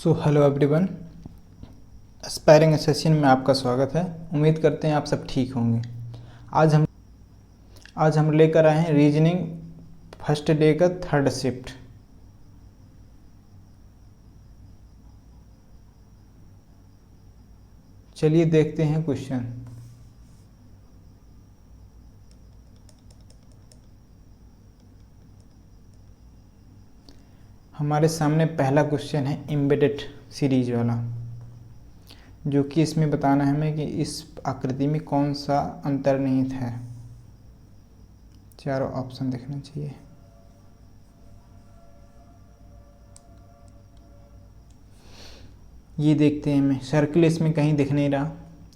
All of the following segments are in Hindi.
सो हेलो एवरीवन, एस्पायरिंग एसेसियन में आपका स्वागत है। उम्मीद करते हैं आप सब ठीक होंगे। आज हम लेकर आए हैं रीजनिंग फर्स्ट डे का थर्ड शिफ्ट। चलिए देखते हैं क्वेश्चन। हमारे सामने पहला क्वेश्चन है एम्बेडेड सीरीज वाला, जो कि इसमें बताना है हमें कि इस आकृति में कौन सा अंतर्निहित है। चारों ऑप्शन देखना चाहिए। ये देखते हैं, हमें सर्किल इसमें कहीं दिख नहीं रहा,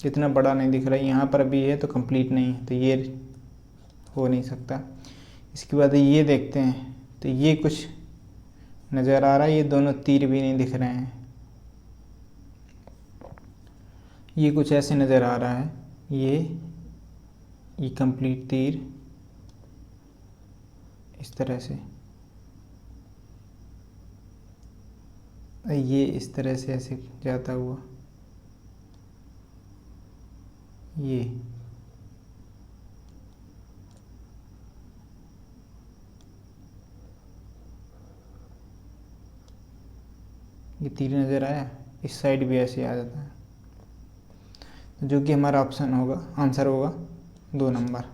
इतना बड़ा नहीं दिख रहा। यहाँ पर भी है तो कंप्लीट नहीं है, तो ये हो नहीं सकता। इसके बाद ये देखते हैं तो ये कुछ नज़र आ रहा है, ये दोनों तीर भी नहीं दिख रहे हैं। ये कुछ ऐसे नज़र आ रहा है, ये कंप्लीट तीर इस तरह से, ये इस तरह से ऐसे जाता हुआ, ये तीर नज़र आया। इस साइड भी ऐसे आ जाता है, जो कि हमारा ऑप्शन होगा, आंसर होगा 2 नंबर।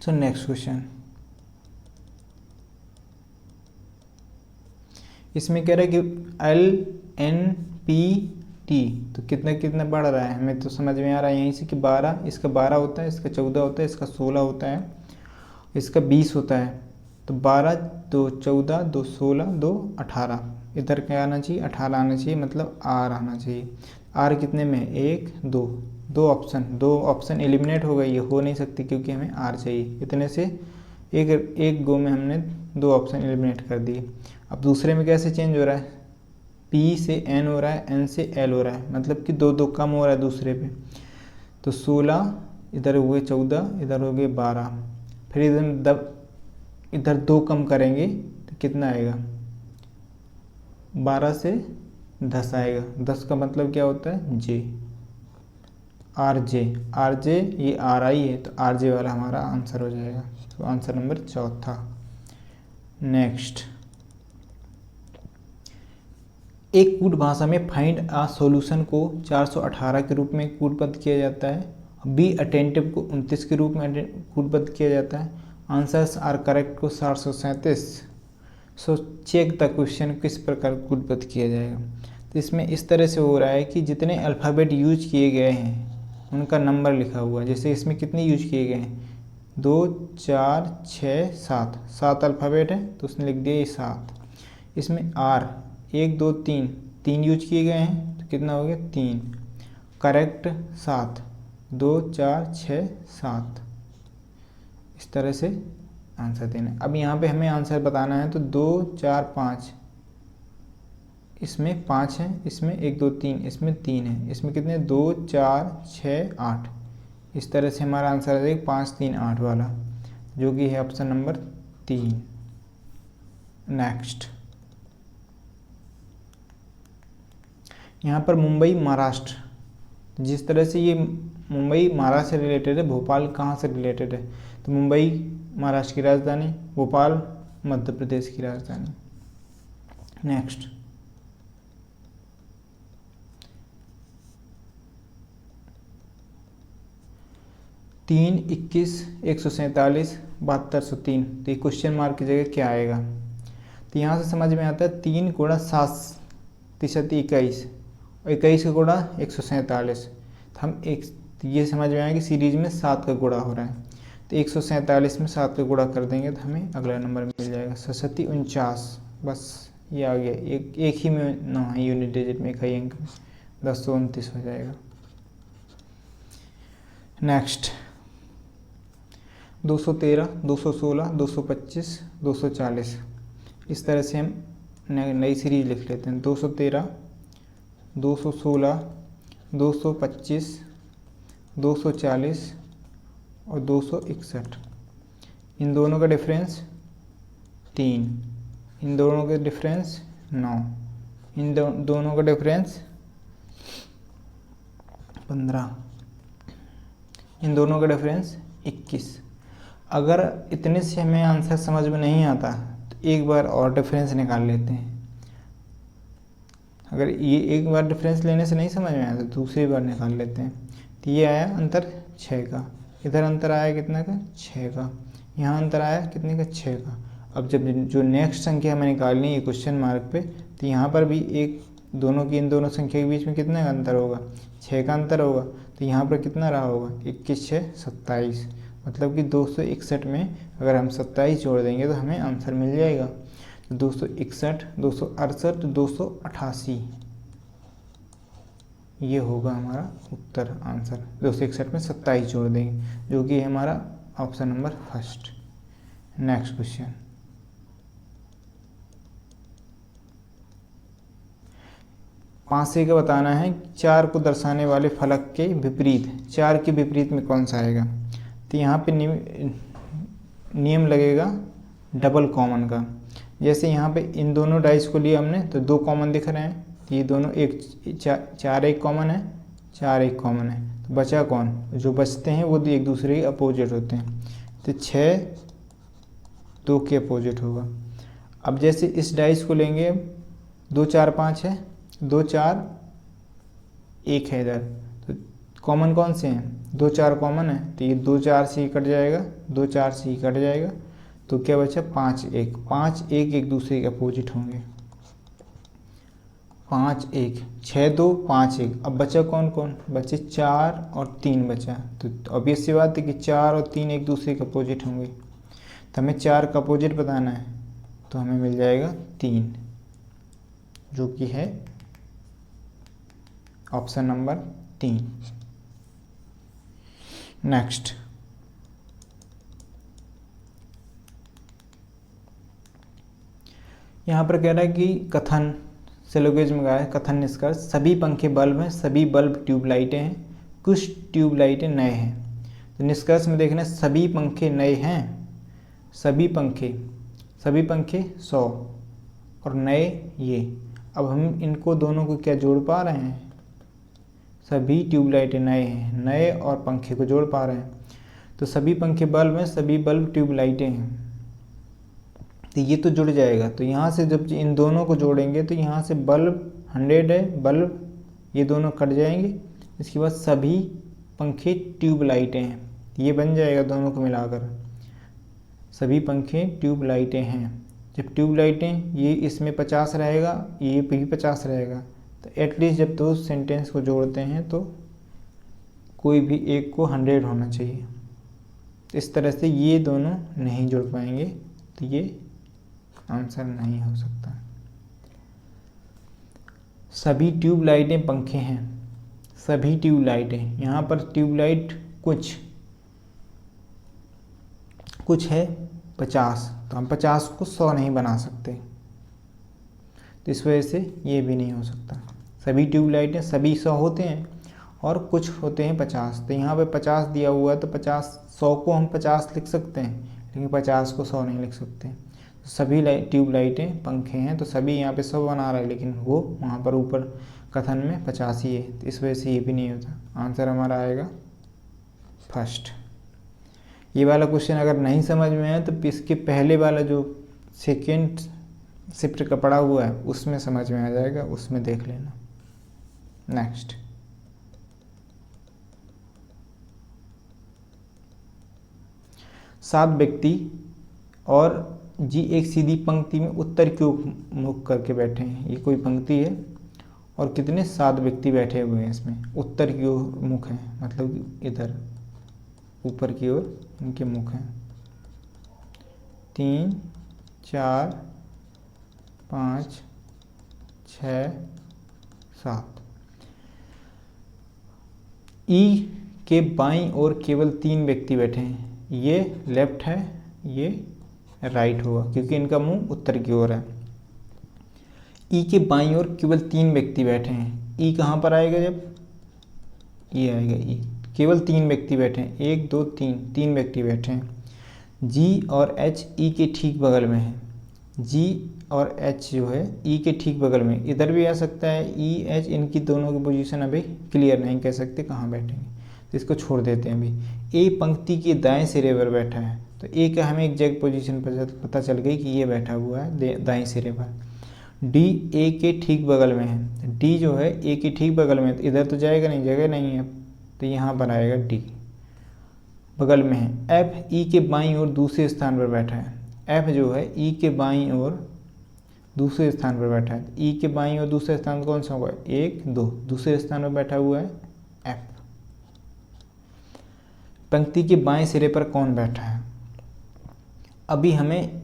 सो नेक्स्ट क्वेश्चन, इसमें कह रहा है कि LNPT तो कितना कितना बढ़ रहा है। हमें तो समझ में आ रहा है यहीं से कि 12, इसका 12 होता है, इसका 14 होता है, इसका 16 होता है, इसका 20 होता है। तो 12 2 14 2 16 2 18, इधर क्या आना चाहिए, 18 आना चाहिए, मतलब R आना चाहिए। R कितने में, 1 2, दो ऑप्शन एलिमिनेट हो गई, ये हो नहीं सकती क्योंकि हमें R चाहिए। इतने से एक गो में हमने 2 ऑप्शन एलिमिनेट कर दिए। अब दूसरे में कैसे चेंज हो रहा है, P से N हो रहा है, N से L हो रहा है, मतलब कि 2 2 कम हो रहा है दूसरे पे। तो 16 इधर हुए, 14 इधर हो गए, 12। फिर इधर 2 कम करेंगे तो कितना आएगा, 12 से 10 आएगा। 10 का मतलब क्या होता है, J, RJ ये RI है, तो RJ वाला हमारा आंसर हो जाएगा। तो आंसर नंबर 4। नेक्स्ट, एक कूट भाषा में फाइंड आ सॉल्यूशन को 418 के रूप में कूटबद्ध किया जाता है। बी अटेंटिव को 29 के रूप में कूटबद्ध किया जाता है। आंसर्स आर करेक्ट को 737। सो चेक द क्वेश्चन, किस प्रकार कूटबद्ध किया जाएगा। तो इसमें इस तरह से हो रहा है कि जितने अल्फ़ाबेट यूज किए गए हैं उनका नंबर लिखा हुआ है। जैसे इसमें कितने यूज किए गए हैं, 2 4 6 7, 7 अल्फ़ाबेट है तो उसने लिख दिया ये 7। इसमें R 1 2 3 यूज किए गए हैं, तो कितना हो गया, 3। करेक्ट 7, 2 4 6 7, इस तरह से आंसर देना है। अब यहाँ पे हमें आंसर बताना है, तो 2 4 5, इसमें 5 है, इसमें 1 2 3, इसमें 3 है, इसमें कितने, 2 4 6 8। इस तरह से हमारा आंसर आ जाएगा 5 3 8 वाला, जो कि है ऑप्शन नंबर 3। नेक्स्ट, यहाँ पर मुंबई महाराष्ट्र, जिस तरह से ये मुंबई महाराष्ट्र से रिलेटेड है, भोपाल कहाँ से रिलेटेड है, तो मुंबई महाराष्ट्र की राजधानी, भोपाल मध्य प्रदेश की राजधानी। नेक्स्ट, तीन 21 147 7203, तो ये क्वेश्चन मार्क की जगह क्या आएगा। तो यहाँ से समझ में आता है 3 गुणा 7 तिशत 21 और 21 का गुणा 147। तो हम ये समझ में आया कि सीरीज में 7 का गुणा हो रहा है, तो 147 में 7 का गुणा कर देंगे तो हमें अगला नंबर मिल जाएगा 749। बस ये आ गया, एक ही में 9 है, यूनिट डिजिट में एक ही अंक में 1029 हो जाएगा। नेक्स्ट, 213 216 225 240, इस तरह से हम नई सीरीज लिख लेते हैं। 213 216 225 240 और 261। इन दोनों का डिफरेंस 3, इन दोनों का डिफरेंस 9, इन दोनों का डिफरेंस 15, इन दोनों का डिफरेंस 21। अगर इतने से हमें आंसर समझ में नहीं आता तो एक बार और डिफरेंस निकाल लेते हैं। अगर ये एक बार डिफरेंस लेने से नहीं समझ में आया तो दूसरी बार निकाल लेते हैं। तो ये आया अंतर 6 का, इधर अंतर आया कितना का 6 का, यहाँ अंतर आया कितने का 6 का। अब जब जो नेक्स्ट संख्या हमें निकालनी है क्वेश्चन मार्क पे, तो यहाँ पर भी एक दोनों की इन दोनों संख्या के बीच में कितने का अंतर होगा 6 का अंतर होगा। तो यहाँ पर कितना रहा होगा 21 6 27, मतलब कि 261 में अगर हम 27 जोड़ देंगे तो हमें आंसर मिल जाएगा। 261 268 288, ये होगा हमारा उत्तर आंसर। 261 में 27 जोड़ देंगे जो कि है हमारा option number first. Next question, 5 का बताना है 4 को दर्शाने वाले फलक के विपरीत, 4 के विपरीत में कौन सा आएगा। तो यहाँ पे नियम लगेगा डबल कॉमन का। जैसे यहाँ पे इन दोनों डाइस को लिया हमने तो 2 कॉमन दिख रहे हैं, ये दोनों एक 4 1 कॉमन है, 4 1 कॉमन है, तो बचा कौन, जो बचते हैं वो एक दूसरे के अपोजिट होते हैं। तो 6 2 के अपोजिट होगा। अब जैसे इस डाइस को लेंगे 2 4 5 है, 2 4 1 है इधर, तो कॉमन कौन से हैं 2 4 कॉमन है, तो ये 2 4 से ही कट जाएगा, 2 4 से ही कट जाएगा, तो क्या बचा 5 1, 5 1 एक दूसरे के अपोजिट होंगे, 5 1 6 2 5 1। अब बचा कौन कौन, बचे 4 और 3 बचा। तो ऑब्वियस सी बात है कि 4 और 3 एक दूसरे के अपोजिट होंगे, तो हमें 4 का अपोजिट बताना है, तो हमें मिल जाएगा 3, जो कि है ऑप्शन नंबर 3। नेक्स्ट, यहाँ पर कह रहा है कि कथन सिलोगिज्म का है, कथन निष्कर्ष, सभी पंखे बल्ब हैं, सभी बल्ब ट्यूबलाइटें हैं, कुछ ट्यूबलाइटें नए हैं। तो निष्कर्ष में देखना सभी पंखे नए हैं, सभी पंखे 100 और नए ये। अब हम इनको दोनों को क्या जोड़ पा रहे हैं, सभी ट्यूबलाइटें नए हैं, नए और पंखे को जोड़ पा रहे हैं। तो सभी पंखे बल्ब हैं, सभी बल्ब ट्यूबलाइटें हैं, तो ये तो जुड़ जाएगा। तो यहाँ से जब इन दोनों को जोड़ेंगे तो यहाँ से बल्ब 100 है, बल्ब ये दोनों कट जाएंगे, इसके बाद सभी पंखे ट्यूबलाइटें हैं, ये बन जाएगा दोनों को मिलाकर, सभी पंखे ट्यूबलाइटें हैं। जब ट्यूबलाइटें ये इसमें 50 रहेगा, ये भी 50 रहेगा, तो एटलीस्ट जब दो सेंटेंस को जोड़ते हैं तो कोई भी एक को 100 होना चाहिए। इस तरह से ये दोनों नहीं जुड़ पाएंगे, तो ये आंसर नहीं हो सकता। सभी ट्यूबलाइटें पंखे हैं, सभी ट्यूबलाइटें, यहाँ पर ट्यूबलाइट कुछ है 50, तो हम 50 को 100 नहीं बना सकते, तो इस वजह से ये भी नहीं हो सकता। सभी ट्यूबलाइटें सभी 100 होते हैं और कुछ होते हैं 50, तो यहाँ पे 50 दिया हुआ है, तो 100 को हम 50 लिख सकते हैं, लेकिन 50 को 100 नहीं लिख सकते। तो सभी ट्यूबलाइटें पंखे हैं, तो सभी यहाँ पे 100 बना रहा है, लेकिन वो वहाँ पर ऊपर कथन में 50 ही है, तो इस वजह से ये भी नहीं होता। आंसर हमारा आएगा फर्स्ट। ये वाला क्वेश्चन अगर नहीं समझ में आए तो इसके पहले वाला जो सेकेंड शिफ्ट का पड़ा हुआ है उसमें समझ में आ जाएगा, उसमें देख लेना। नेक्स्ट, सात व्यक्ति और जी एक सीधी पंक्ति में उत्तर की ओर मुख करके बैठे हैं। ये कोई पंक्ति है और कितने 7 व्यक्ति बैठे हुए हैं, इसमें उत्तर की ओर मुख है, मतलब इधर ऊपर की ओर इनके मुख हैं। 3 4 5 6 7। ई के बाईं ओर केवल 3 व्यक्ति बैठे हैं, ये लेफ्ट है, ये राइट होगा क्योंकि इनका मुंह उत्तर की ओर है। ई के बाईं ओर केवल 3 व्यक्ति बैठे हैं, ई कहाँ पर आएगा, जब ये आएगा ई, केवल 3 व्यक्ति बैठे हैं, 1 2 3 व्यक्ति बैठे हैं। जी और एच ई के ठीक बगल में है, जी और एच जो है ई के ठीक बगल में, इधर भी आ सकता है ई एच, इनकी दोनों की पोजीशन अभी क्लियर नहीं कह सकते कहाँ बैठेंगे, तो इसको छोड़ देते हैं अभी। ए पंक्ति के दाएं सिरे पर बैठा है, तो ए का हमें एग्जैक्ट पोजीशन पता चल गई कि ये बैठा हुआ है दाएं सिरे पर। डी ए के ठीक बगल में है, डी जो है ए के ठीक बगल में, तो इधर तो जाएगा नहीं, जगह नहीं है, तो यहाँ पर आएगा डी, बगल में है। एफ ई के बाईं ओर दूसरे स्थान पर बैठा है, एफ जो है ई के बाईं ओर दूसरे स्थान पर बैठा है, ई के बाईं ओर दूसरा स्थान कौन सा होगा, 1 2, दूसरे स्थान पर बैठा हुआ है एफ। पंक्ति के बाएं सिरे पर कौन बैठा है, अभी हमें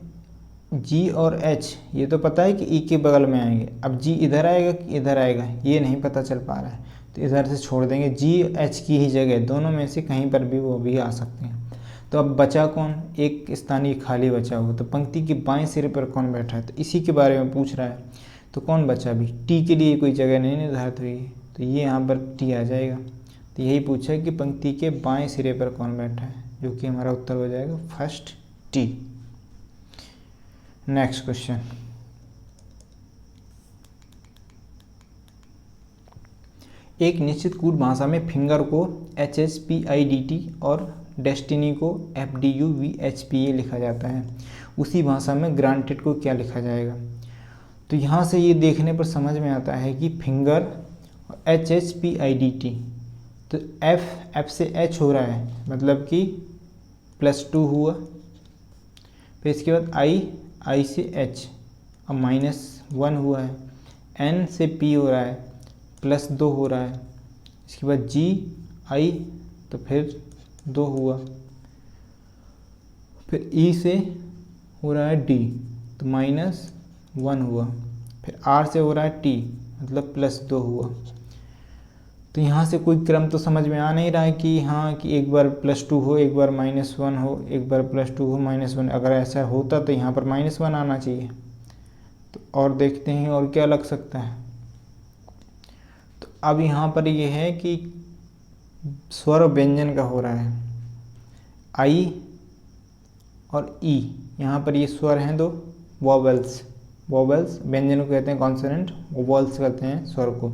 जी और एच ये तो पता है कि ई के बगल में आएंगे, अब जी इधर आएगा कि इधर आएगा ये नहीं पता चल पा रहा है, तो इधर से छोड़ देंगे, जी एच की ही जगह दोनों में से कहीं पर भी वो भी आ सकते हैं। तो अब बचा कौन, एक स्थानीय खाली बचा हुआ, तो पंक्ति के बाएं सिरे पर कौन बैठा है, तो इसी के बारे में पूछ रहा है, तो कौन बचा अभी, टी के लिए कोई जगह नहीं निर्धारित हुई है, तो ये यहाँ पर टी आ जाएगा। तो यही पूछा है कि पंक्ति के बाएं सिरे पर कौन बैठा है, जो कि हमारा उत्तर हो जाएगा फर्स्ट टी। नेक्स्ट क्वेश्चन, एक निश्चित कूट भाषा में फिंगर को HHPIDT और डेस्टिनी को FDUVHPA लिखा जाता है, उसी भाषा में ग्रांटेड को क्या लिखा जाएगा। तो यहाँ से ये देखने पर समझ में आता है कि फिंगर HHPIDT, तो F से H हो रहा है, मतलब कि +2 हुआ, फिर इसके बाद I से H अब -1 हुआ है, N से P हो रहा है +2 हो रहा है, इसके बाद G I तो फिर 2 हुआ, फिर E से हो रहा है D तो -1 हुआ, फिर R से हो रहा है T मतलब +2 हुआ। तो यहाँ से कोई क्रम तो समझ में आ नहीं रहा है कि हाँ कि एक बार +2 हो, एक बार -1 हो, एक बार +2 हो -1, अगर ऐसा होता तो यहाँ पर -1 आना चाहिए। तो और देखते हैं और क्या लग सकता है। तो अब यहाँ पर ये है कि स्वर व्यंजन का हो रहा है, आई और ई, यहाँ पर ये स्वर हैं दो, वॉवेल्स, वॉवेल्स व्यंजन को कहते हैं कॉन्सोनेंट, वॉवेल्स कहते हैं स्वर को।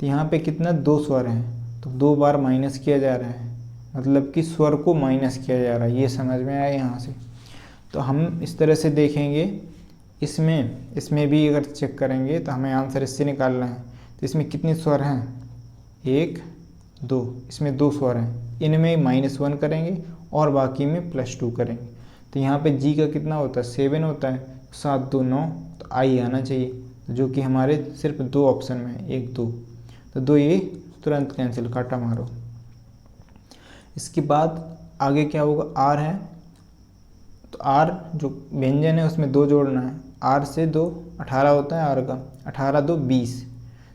तो यहाँ पे कितना 2 स्वर हैं, तो 2 बार माइनस किया जा रहा है, मतलब कि स्वर को माइनस किया जा रहा है, ये समझ में आया यहाँ से। तो हम इस तरह से देखेंगे, इसमें भी अगर चेक करेंगे तो हमें आंसर इससे निकालना है। तो इसमें कितने स्वर हैं, 1 2, इसमें 2 स्वर हैं, इनमें -1 करेंगे और बाकी में +2 करेंगे। तो यहाँ पे जी का कितना होता है, 7 होता है, 7 2 9, तो आई आना चाहिए, जो कि हमारे सिर्फ 2 ऑप्शन में है, 1 2, तो 2 ये तुरंत कैंसिल, काटा मारो। इसके बाद आगे क्या होगा, आर है, तो आर जो व्यंजन है उसमें 2 जोड़ना है, आर से 2 18 होता है, आर का 18 2 20,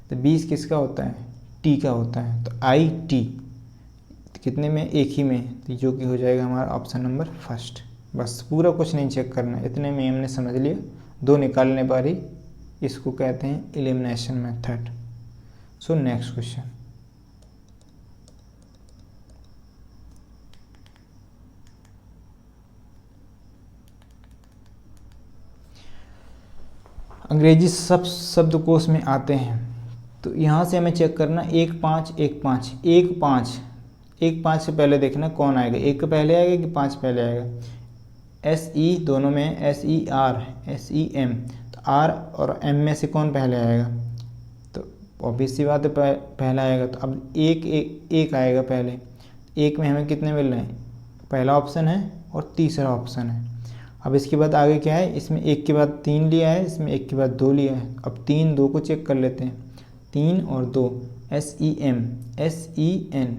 तो 20 किसका होता है, टी का होता है, तो आई टी कितने में, एक ही में, तो जो कि हो जाएगा हमारा ऑप्शन नंबर फर्स्ट। बस पूरा कुछ नहीं चेक करना, इतने में हमने समझ लिया, 2 निकालने पर ही इसको कहते हैं elimination method. So next question, अंग्रेजी शब्दकोश में आते हैं, तो यहाँ से हमें चेक करना 1 5 1 5 1 5 1 5 से पहले देखना कौन आएगा, 1 पहले आएगा कि 5 पहले आएगा। SE दोनों में SER SEM, तो R और M में से कौन पहले आएगा, तो ऑब्वियस सी बात है पहला आएगा। तो अब एक आएगा पहले, 1 में हमें कितने मिल रहे हैं, पहला ऑप्शन है और तीसरा ऑप्शन है। अब इसके बाद आगे क्या है, इसमें 1 के बाद 3 लिया है, इसमें 1 के बाद 2 लिया है। अब 3 2 को चेक कर लेते हैं, 3 और 2 SEM SEN,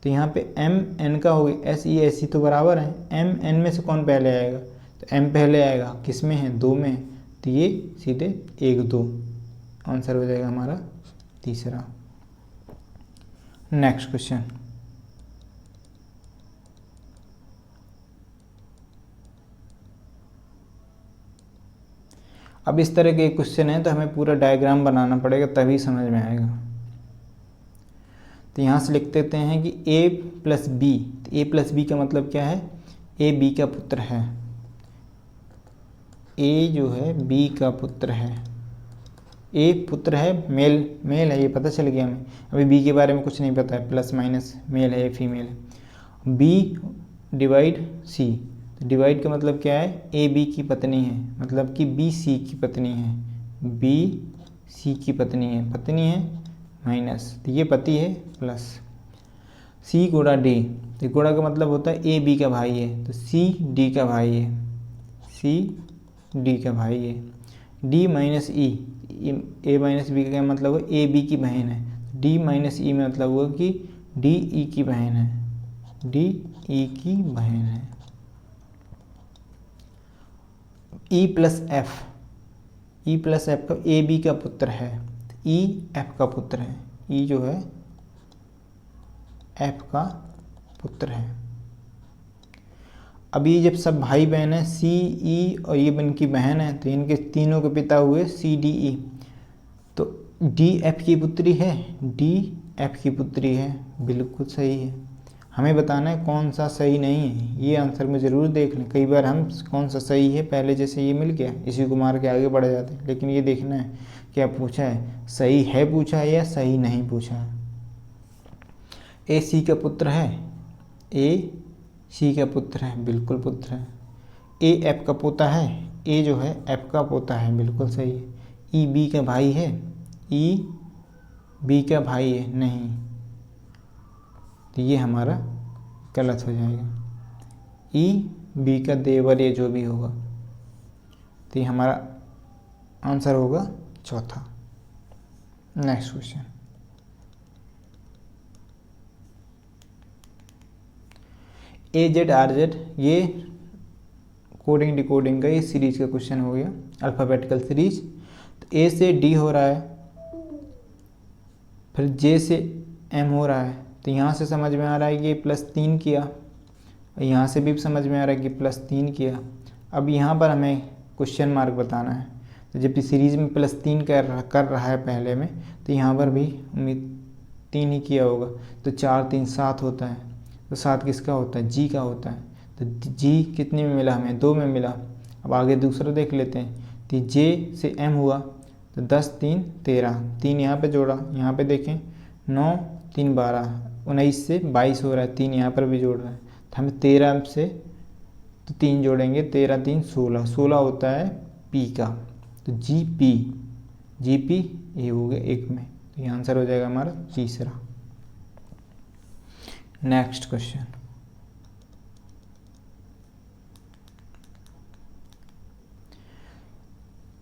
तो यहाँ पे MN का हो गया, SE तो बराबर है, MN में से कौन पहले आएगा, तो M पहले आएगा, किस में है, 2 में, तो ये सीधे 1 2 आंसर हो जाएगा हमारा तीसरा। नेक्स्ट क्वेश्चन, अब इस तरह के क्वेश्चन है तो हमें पूरा डायग्राम बनाना पड़ेगा तभी समझ में आएगा। तो यहाँ से लिख देते हैं कि A + B, तो A + B का मतलब क्या है, A B का पुत्र है। ए जो है बी का पुत्र है। ए पुत्र है, मेल है, ये पता चल गया हमें। अभी बी के बारे में कुछ नहीं पता है, प्लस माइनस मेल है फीमेल है। बी डिवाइड सी, तो डिवाइड का मतलब क्या है, ए बी की पत्नी है, मतलब कि बी सी की पत्नी है, बी सी की पत्नी है माइनस, तो ये पति है प्लस। सी गुणा डी, तो गुणा का मतलब होता है ए बी का भाई है, तो सी डी का भाई है, सी डी का भाई है। डी माइनस ई, ए माइनस बी का क्या मतलब है, ए बी की बहन है। डी माइनस ई में मतलब हुआ कि डी ई की बहन है, डी ई की बहन है। E plus F, E plus F का ए बी का पुत्र है, ई एफ का पुत्र है, ई जो है एफ का पुत्र है। अब ये जब सब भाई बहन है, सी ई और ये इनकी बहन है, तो इनके तीनों के पिता हुए सी डी ई, तो डी एफ की पुत्री है, डी एफ की पुत्री है, बिल्कुल सही है। हमें बताना है कौन सा सही नहीं है, ये आंसर में ज़रूर देख लें। कई बार हम कौन सा सही है पहले जैसे ये मिल गया इसी को मार के आगे बढ़ जाते हैं, लेकिन ये देखना है क्या पूछा है, सही है पूछा है या सही नहीं पूछा है। ए सी का पुत्र है, ए सी का पुत्र है, बिल्कुल पुत्र है। ए एफ का पोता है, ए जो है एफ का पोता है, बिल्कुल सही है। ई बी का भाई है, ई बी का भाई है, नहीं, तो ये हमारा गलत हो जाएगा। ई बी का देवर या जो भी होगा, तो ये हमारा आंसर होगा चौथा। Next question, A Z are Z, ये कोडिंग डिकोडिंग का ये सीरीज का क्वेश्चन हो गया, अल्फ़ाबेटिकल सीरीज। तो ए से डी हो रहा है, फिर जे से एम हो रहा है, तो यहाँ से समझ में आ रहा है कि +3 किया, और यहाँ से भी समझ में आ रहा है कि +3 किया। अब यहाँ पर हमें क्वेश्चन मार्क बताना है, तो जब सीरीज़ में +3 कर रहा है पहले में, तो यहाँ पर भी उम्मीद 3 ही किया होगा, तो 4 3 7 होता है, तो 7 किसका होता है, जी का होता है। तो जी कितने में मिला हमें, 2 में मिला। अब आगे दूसरा देख लेते हैं, तो जे से एम हुआ, तो 10 3 13, 3 यहाँ पे जोड़ा, यहाँ पे देखें 9 3 12, 19 से 22 हो रहा है, 3 यहाँ पर भी जोड़ रहा है, तो हमें 13 से तो 3 जोड़ेंगे, 13 3 16, 16 होता है पी का, तो जी पी ये हो गया 1 में, तो ये आंसर हो जाएगा हमारा तीसरा। नेक्स्ट क्वेश्चन,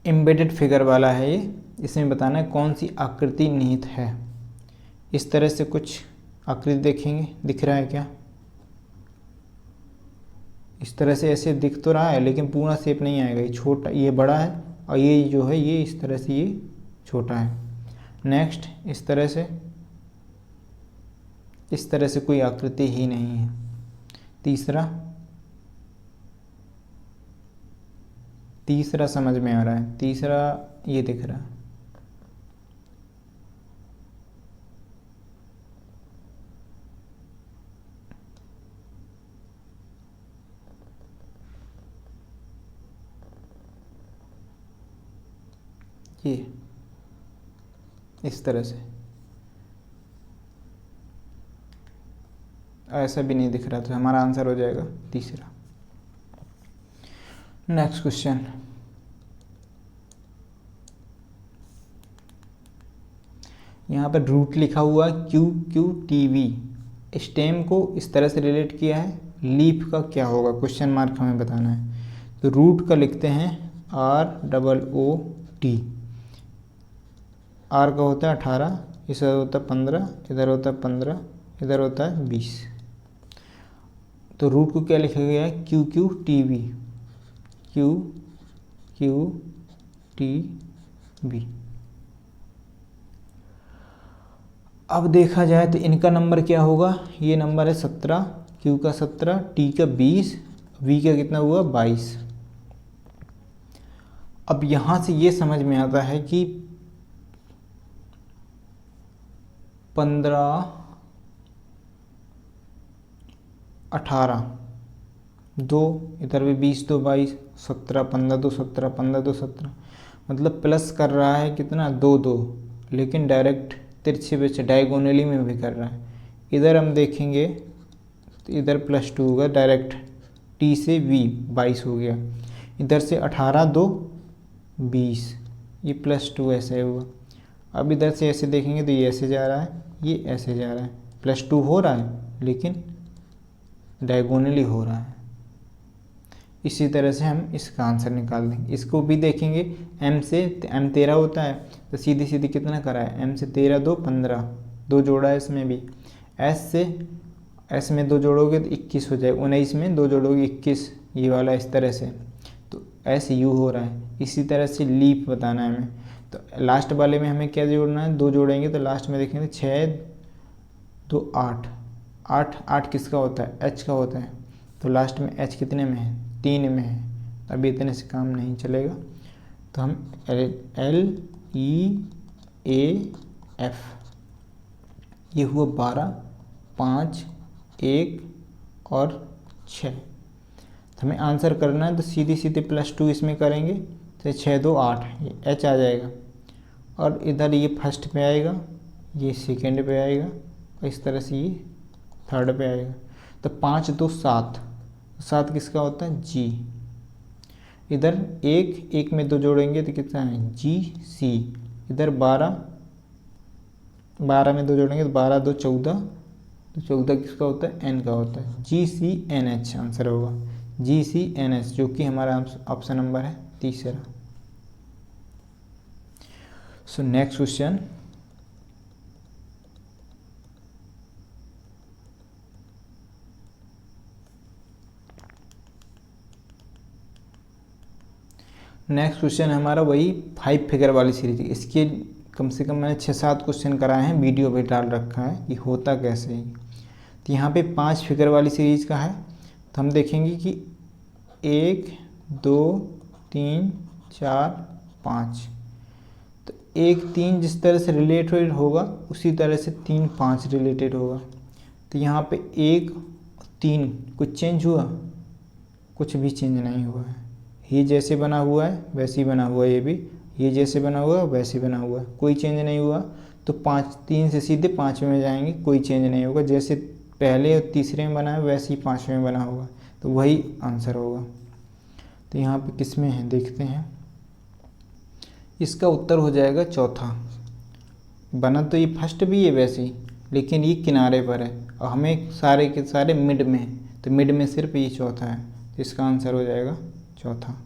एम्बेडेड फिगर वाला है ये, इसमें बताना है कौन सी आकृति निहित है। इस तरह से कुछ आकृति देखेंगे, दिख रहा है क्या, इस तरह से ऐसे दिख तो रहा है लेकिन पूरा शेप नहीं आएगा, ये छोटा, ये बड़ा है, और ये जो है ये इस तरह से ये छोटा है। नेक्स्ट, इस तरह से कोई आकृति ही नहीं है। तीसरा समझ में आ रहा है, तीसरा ये दिख रहा है, ये इस तरह से, ऐसा भी नहीं दिख रहा, तो हमारा आंसर हो जाएगा तीसरा। नेक्स्ट क्वेश्चन, यहाँ पर रूट लिखा हुआ QQTV, स्टेम को इस तरह से रिलेट किया है, लीफ का क्या होगा, क्वेश्चन मार्क हमें बताना है। तो रूट का लिखते हैं ROOT, आर का होता है 18, इधर होता है 15, इधर होता है 15, इधर होता है 20, तो रूट को क्या लिखा गया है, QQTV, QQTV। अब देखा जाए तो इनका नंबर क्या होगा, ये नंबर है 17, Q का 17, T का 20, V का कितना हुआ 22। अब यहाँ से ये समझ में आता है कि 15 18 2, इधर भी 20 2 22, 17, 15 2 17, 15 2 17, मतलब प्लस कर रहा है कितना 2 2, लेकिन डायरेक्ट तिरछे पे डायगोनली में भी कर रहा है। इधर हम देखेंगे तो इधर +2 होगा, डायरेक्ट टी से वी 22 हो गया। इधर से 18 2 20, ये +2 ऐसे हुआ। अब इधर से ऐसे देखेंगे तो ये ऐसे जा रहा है, ये ऐसे जा रहा है, +2 हो रहा है लेकिन डायगोनली हो रहा है। इसी तरह से हम इसका आंसर निकाल देंगे। इसको भी देखेंगे, m से m 13 होता है तो सीधी सीधी कितना करा है, m से 13 2 15, 2 जोड़ा है इसमें भी। s में 2 जोड़ोगे तो 21 हो जाए, 19 में 2 जोड़ोगे 21, ये वाला इस तरह से, तो s u हो रहा है। इसी तरह से लीप बताना है हमें, तो लास्ट वाले में हमें क्या जोड़ना है, 2 जोड़ेंगे तो लास्ट में देखेंगे 6 2 8, 8 किसका होता है, h का होता है, तो लास्ट में h कितने में है, 3 में है। अभी इतने से काम नहीं चलेगा, तो हम L E A F, ये हुआ 12 5 1 और 6। तो हमें आंसर करना है, तो सीधी सीधे +2 इसमें करेंगे तो 6 2 8, ये h आ जाएगा। और इधर ये फर्स्ट पे आएगा, ये सेकंड पे आएगा, और इस तरह से ये थर्ड पे आएगा। तो 5 2 7, 7 किसका होता है, G। इधर 1 में 2 जोड़ेंगे तो कितना है, GC। इधर 12 में 2 जोड़ेंगे तो 12 2 14, तो 14 किसका होता है, N का होता है, GCNH आंसर होगा, GCNH, जो कि हमारा ऑप्शन नंबर है तीसरा। So next question, next question हमारा वही 5 फिगर वाली सीरीज। इसके कम से कम मैंने 6-7 क्वेश्चन कराए हैं, वीडियो भी डाल रखा है कि होता कैसे है। तो यहाँ पे 5 फिगर वाली सीरीज का है, तो हम देखेंगे कि 1 2 3 4 5, तो 1 3 जिस तरह से रिलेटेड होगा उसी तरह से 3 5 रिलेटेड होगा। तो यहाँ पे 1 3 कुछ चेंज हुआ, कुछ भी चेंज नहीं हुआ है, ये जैसे बना हुआ है वैसे ही बना हुआ है, ये भी ये जैसे बना हुआ है वैसे ही बना हुआ है, कोई चेंज नहीं हुआ। तो 3 से सीधे 5वें में जाएंगे, कोई चेंज नहीं होगा, जैसे पहले और तीसरे में बना है वैसे ही 5वें में बना होगा, तो वही आंसर होगा। तो यहाँ पे किस में है देखते हैं, इसका उत्तर हो जाएगा चौथा। बना तो ये फर्स्ट भी है वैसे ही, लेकिन ये किनारे पर है और हमें सारे के सारे मिड में है, तो मिड में सिर्फ ये चौथा है, तो इसका आंसर हो जाएगा चौथा।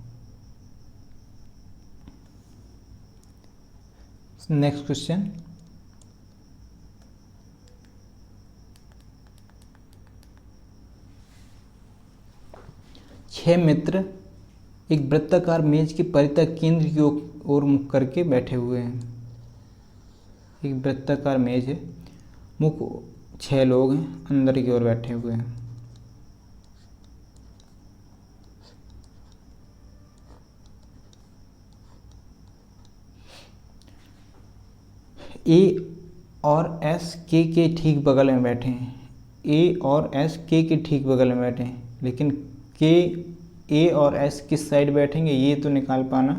नेक्स्ट क्वेश्चन, छह मित्र एक वृत्ताकार मेज के परितः केंद्र की ओर मुख करके बैठे हुए हैं। एक वृत्ताकार मेज है, मुख 6 लोग हैं, अंदर की ओर बैठे हुए हैं। ए और एस के ठीक बगल में बैठे हैं, ए और एस के ठीक बगल में बैठे हैं, लेकिन के ए और एस किस साइड बैठेंगे ये तो निकाल पाना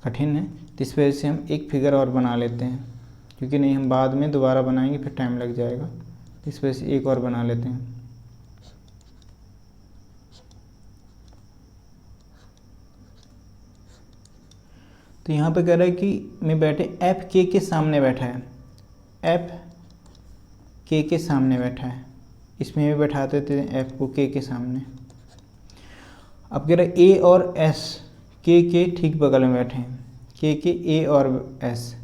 कठिन है। तो इस वजह से हम एक फिगर और बना लेते हैं, क्योंकि नहीं हम बाद में दोबारा बनाएंगे फिर टाइम लग जाएगा, इस वजह से एक और बना लेते हैं। तो यहाँ पे कह रहा है कि मैं बैठे एफ के सामने बैठा है, एफ के सामने बैठा है, इसमें भी बैठा देते हैं एफ को के सामने। अब कह रहा है ए और एस के ठीक बगल में बैठे हैं, के ए और एस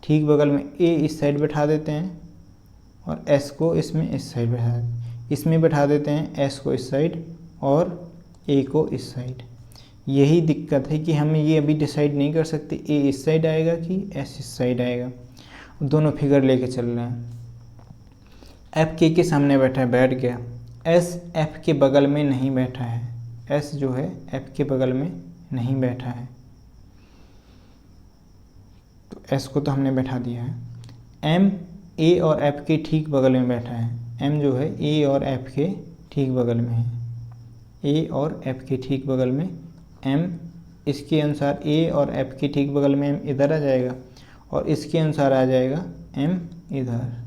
ठीक बगल में, ए इस साइड बैठा देते हैं और एस को इसमें इस साइड बैठा देते हैं, इसमें बैठा देते हैं एस को इस साइड और ए को इस साइड। यही दिक्कत है कि हमें ये अभी डिसाइड नहीं कर सकते ए इस साइड आएगा कि एस इस साइड आएगा, दोनों फिगर लेके चल रहे हैं। एफ के सामने बैठा है, बैठ गया। एस एफ के बगल में नहीं बैठा है, एस जो है एफ के बगल में नहीं बैठा है, तो एस को तो हमने बैठा दिया है। एम ए और एफ के ठीक बगल में बैठा है, एम जो है ए और एफ के ठीक बगल में है, ए और एफ के ठीक बगल में एम, इसके अनुसार ए और एफ के ठीक बगल में एम इधर आ जाएगा और इसके अनुसार आ जाएगा एम इधर।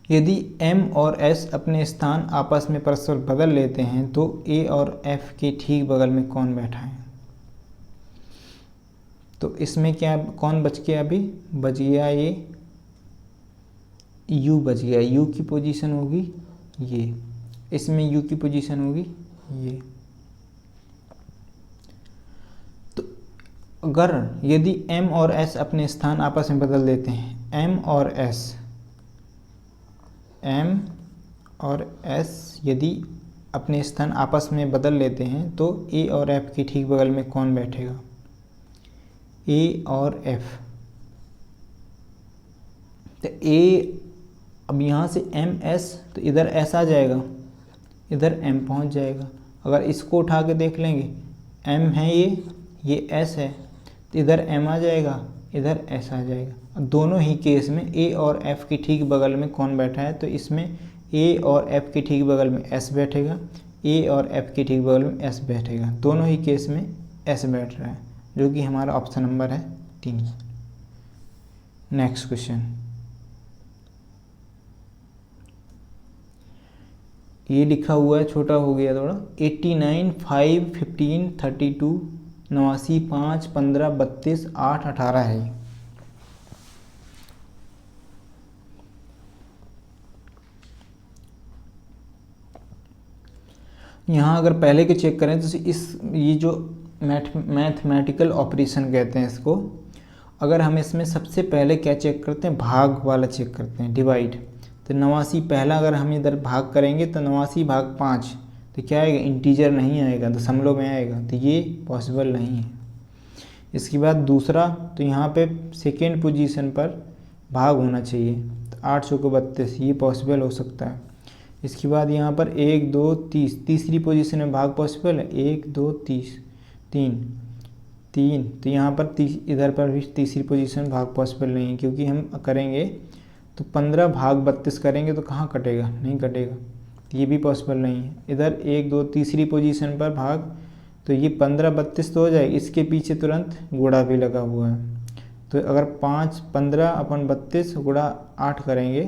यदि m और s अपने स्थान आपस में परस्पर बदल लेते हैं तो a और f के ठीक बगल में कौन बैठा है? तो इसमें क्या कौन बच गया? अभी बच गया ये u बच गया। u की पोजीशन होगी ये, इसमें u की पोजीशन होगी ये। तो अगर यदि m और s अपने स्थान आपस में बदल देते हैं, m और s यदि अपने स्थान आपस में बदल लेते हैं तो a और f के ठीक बगल में कौन बैठेगा? a और f। तो a, अब यहाँ से m s, तो इधर s आ जाएगा, इधर m पहुँच जाएगा। अगर इसको उठा के देख लेंगे, m है ये s है, तो इधर m आ जाएगा, इधर s आ जाएगा। दोनों ही केस में a और f के ठीक बगल में कौन बैठा है? तो इसमें a और f के ठीक बगल में s बैठेगा, a और f के ठीक बगल में s बैठेगा। दोनों ही केस में s बैठ रहा है, जो कि हमारा ऑप्शन नंबर है 3। नेक्स्ट क्वेश्चन, ये लिखा हुआ है, छोटा हो गया थोड़ा। 89, 5, 15, 32, 89, 5, 15, 32, 8, 18 है। यहाँ अगर पहले के चेक करें तो ये जो मैथमेटिकल ऑपरेशन कहते हैं इसको, अगर हम इसमें सबसे पहले क्या चेक करते हैं? भाग वाला चेक करते हैं, डिवाइड। तो 89 पहला अगर हम इधर भाग करेंगे तो 89 भाग 5, तो क्या आएगा? इंटीजर नहीं आएगा, दशमलव में आएगा, तो ये पॉसिबल नहीं है। इसके बाद दूसरा, तो यहाँ पे सेकेंड पोजीशन पर भाग होना चाहिए, तो 8 चौको 32, ये पॉसिबल हो सकता है। इसके बाद यहाँ पर 1, 2, 30, तीसरी पोजीशन में भाग पॉसिबल है, 1, 2, 30, 3, तो यहाँ पर इधर पर भी तीसरी पोजीशन में भाग पॉसिबल नहीं है, क्योंकि हम करेंगे तो 15 भाग 32 करेंगे तो कहाँ कटेगा? नहीं कटेगा, तो ये भी पॉसिबल नहीं है। इधर 1, 2 तीसरी पोजीशन पर भाग, तो ये 15 32 तो हो जाए, इसके पीछे तुरंत गुणा भी लगा हुआ है। तो अगर 15/32 गुणा 8 करेंगे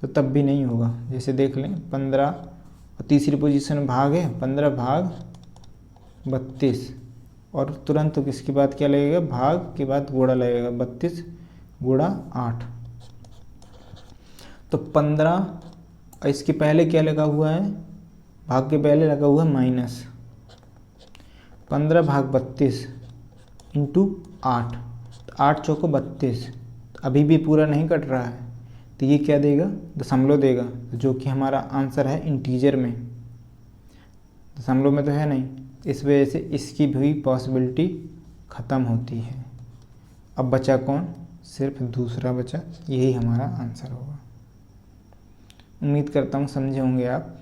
तो तब भी नहीं होगा। जैसे देख लें, 15 और तीसरी पोजीशन में भाग है, 15 भाग 32, और तुरंत तो इसके बाद क्या लगेगा? भाग के बाद गुणा लगेगा, 32 गुणा 8। तो 15, इसके पहले क्या लगा हुआ है? भाग के पहले लगा हुआ है माइनस, 15 भाग 32 इंटू 8, तो 8 चौको 32, तो अभी भी पूरा नहीं कट रहा है, तो ये क्या देगा? दशमलव देगा, जो कि हमारा आंसर है इंटीजर में, दशमलव में तो है नहीं। इस वजह से इसकी भी पॉसिबिलिटी ख़त्म होती है। अब बचा कौन? सिर्फ दूसरा बचा, यही हमारा आंसर होगा। उम्मीद करता हूँ समझे होंगे आप।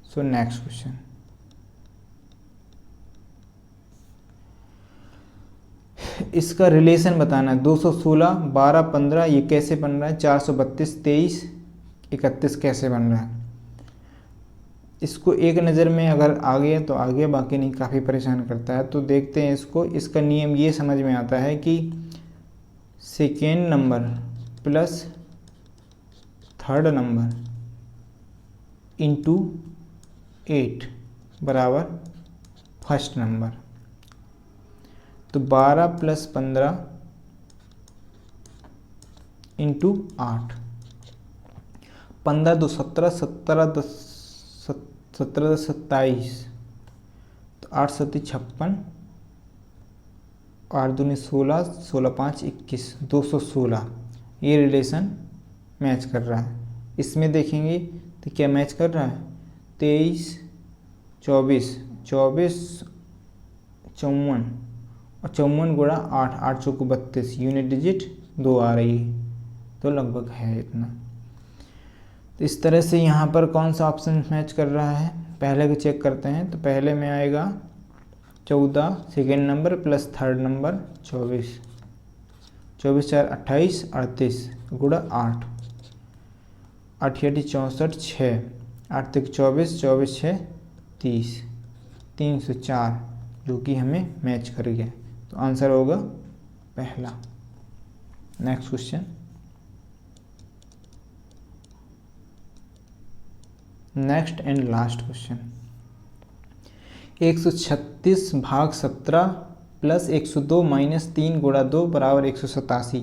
सो नेक्स्ट क्वेश्चन, इसका रिलेशन बताना है। 216, 12, 15 ये कैसे बन रहा है? 432, 23, 31 कैसे बन रहा है? इसको एक नज़र में अगर आ गया तो आ गया, बाकी नहीं, काफ़ी परेशान करता है। तो देखते हैं इसको। इसका नियम ये समझ में आता है कि second number plus third number into 8 बराबर फर्स्ट नंबर। तो 12 + 15 इंटू 8, 15 2 17, 17 10 17 10 27, तो 8 7 56, 8 दूनी 16, 16 5 21, 216। ये रिलेशन मैच कर रहा है। इसमें देखेंगे तो क्या मैच कर रहा है? 23 24, 24 54, और 54 गुणा 8, 8 चौको 32, यूनिट डिजिट 2 आ रही है, तो लगभग है इतना। तो इस तरह से यहाँ पर कौन सा ऑप्शन मैच कर रहा है? पहले को चेक करते हैं। तो पहले में आएगा 14 second number plus third number 24, 24 4 28, 38 गुणा 8, 8 8 64 6, 8 तिक 24, 24 6 30, 304, जो कि हमें मैच कर गया। तो आंसर होगा पहला। Next question, next and last question, 136 भाग 17 प्लस 102 माइनस 3 गुणा 2 बराबर 187।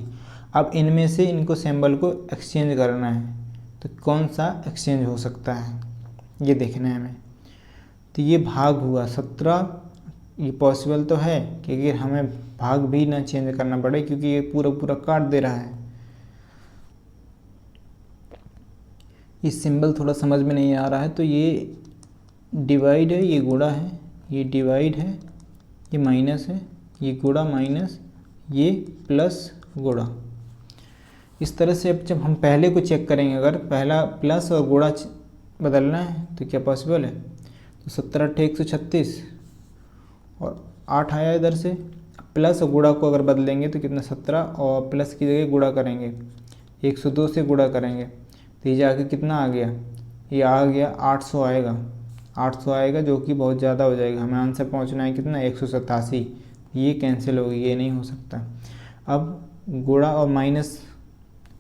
अब इनमें से इनको सिंबल को एक्सचेंज करना है, तो कौन सा एक्सचेंज हो सकता है ये देखना है हमें। तो ये भाग हुआ 17, ये पॉसिबल तो है कि हमें भाग भी ना चेंज करना पड़े, क्योंकि ये पूरा पूरा काट दे रहा है। ये सिंबल थोड़ा समझ में नहीं आ रहा है, तो ये डिवाइड है, ये गुणा है, ये डिवाइड है, ये माइनस है, ये गुणा माइनस, ये प्लस गुणा। इस तरह से अब जब हम पहले को चेक करेंगे, अगर पहला प्लस और गुणा बदलना है तो क्या पॉसिबल है। तो 17 × 136 और 8 आया इधर से, प्लस और गुणा को अगर बदलेंगे तो कितना 17, और प्लस की जगह गुणा करेंगे 102 से गुणा करेंगे, तो ये जाके कितना आ गया, ये आ गया 800 आएगा, 800 आएगा, जो कि बहुत ज़्यादा हो जाएगा। हमें आंसर पहुंचना है कितना 187, ये कैंसिल होगी, ये नहीं हो सकता। अब गुणा और माइनस,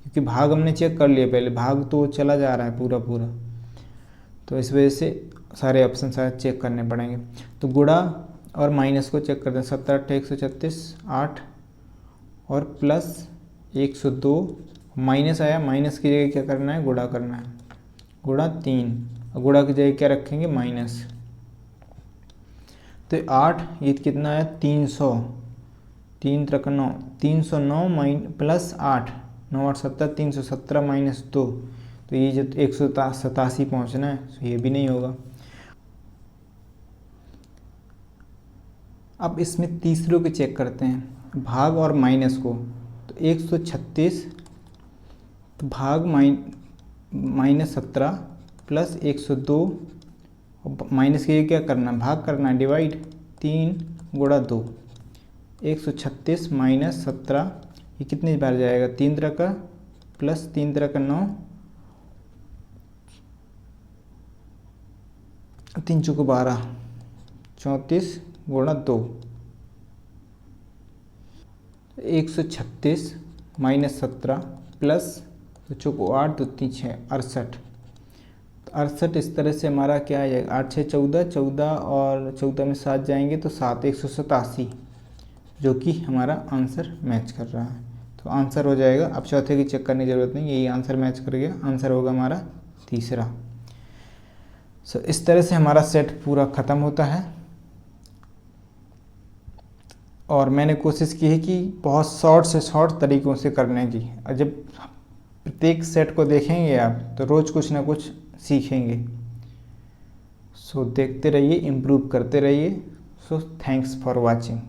क्योंकि भाग हमने चेक कर लिया पहले, भाग तो चला जा रहा है पूरा पूरा, तो इस वजह से सारे ऑप्शन शायद चेक करने पड़ेंगे। तो गुणा और माइनस को चेक करते हैं, 17 × 136 8 और प्लस 102, माइनस आया, माइनस की जगह क्या करना है, गुणा करना है, गुणा 3, गुणा की जगह क्या रखेंगे, माइनस। तो 8, ये कितना है 300, 3 × 9, 309 प्लस 8, 9 8 17, 317 माइनस 2, तो ये जो 187 पहुँचना है, तो ये भी नहीं होगा। अब इसमें तीसरे को चेक करते हैं, भाग और माइनस को। तो 136 भाग माइनस 17 प्लस 102, माइनस के क्या करना है, भाग करना है, डिवाइड 3 गुणा 2, 136 माइनस 17, ये कितनी बार जाएगा, 3 तरह का प्लस 3 तरह का 9, 3 चौको 12, 34 गुणा 2, 136 माइनस 17 प्लस 2 चौको 8, 2 3 6 68। तो 68 इस तरह से हमारा क्या आ जाएगा, 8 6 14, 14 और 14 में 7 जाएंगे तो 7, 187, जो कि हमारा आंसर मैच कर रहा है। तो आंसर हो जाएगा, अब चौथे की चेक करने की ज़रूरत नहीं, यही आंसर मैच कर गया, आंसर होगा हमारा तीसरा। सो इस तरह से हमारा सेट पूरा ख़त्म होता है। और मैंने कोशिश की है कि बहुत शॉर्ट से शॉर्ट तरीक़ों से करने की, और जब प्रत्येक सेट को देखेंगे आप तो रोज़ कुछ ना कुछ सीखेंगे। सो देखते रहिए, इम्प्रूव करते रहिए। So thanks for watching.